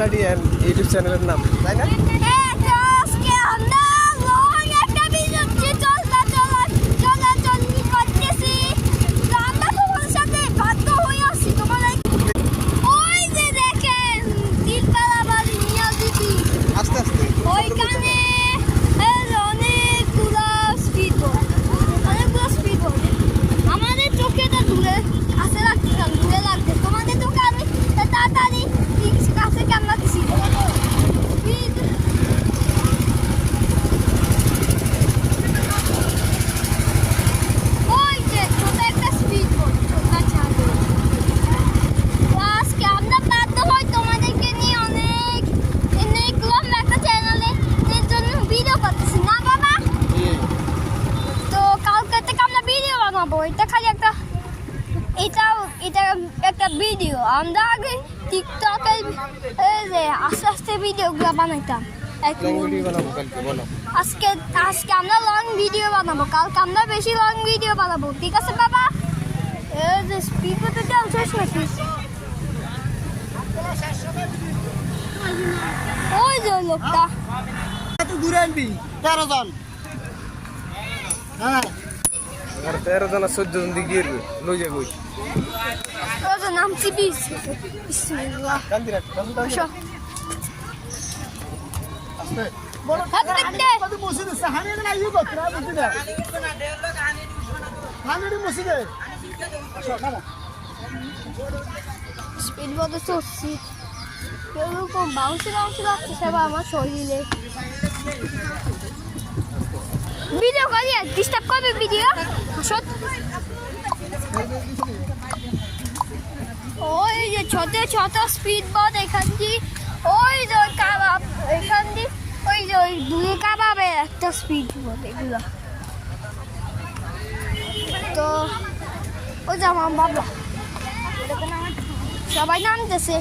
Melody YouTube চ্যানেলের নাম, তাই না? আস্তে আস্তে আমাদের চোখে তো দূরে কাছে লাগছে, দূরে লাগছে। তোমাদের চোখে আমি তাড়াতাড়ি কাছে ক্যামেরা দিছি। ওই যে ছোট একটা স্পিড বোট, ছোটা ছাড়ো। আজকে আমরা বাধ্য হই তোমাদেরকে নিয়ে অনেক লম্বা একটা চ্যানেলে এর জন্য ভিডিও করতেছি না বাবা। তো কালকে থেকে আমরা ভিডিও বানাবো। এটা খালি একটা এটা একটা ভিডিও। আমরা আগে টিকটকে আস্তে আস্তে ভিডিওগুলো বানাইতাম। ভিডিও বানাবো কালকে, বলো। আজকে আমরা লং ভিডিও বানাবো, কালকে আমরা বেশি লং ভিডিও বানাবো, ঠিক আছে বাবা? এই যে স্পিড করতে চাও শেষ নাকি? ওই যে লোকটা এত দূরে আনবি 13 জন। হ্যাঁ আর 13 জন 14 জন দিকে লই যাবো। ওই যে নামছি বিসমিল্লাহ। কান্দিরা আসো আস্তে হাত দেখতে কত মসজিদ আছে হানিয়ে না ইউ করতে না মসজিদ হানিয়ে মসজিদ খানা স্পিড বলতে চলছি, এরকম বাউন্সি লাগছে সব আমার শরীরে। ভিডিও করি ডিস্টার্ব করবে ভিডিও। আসো ওই যে ছোট ছোট স্পিড বোট এখান দিয়ে, ওই যে কাবাব এখান দিয়ে, ওই যে ওই দুই কাবাবের একটা স্পিড বোট এগুলো। তো ওই যে আমার বাবা সবাই নামতেছে।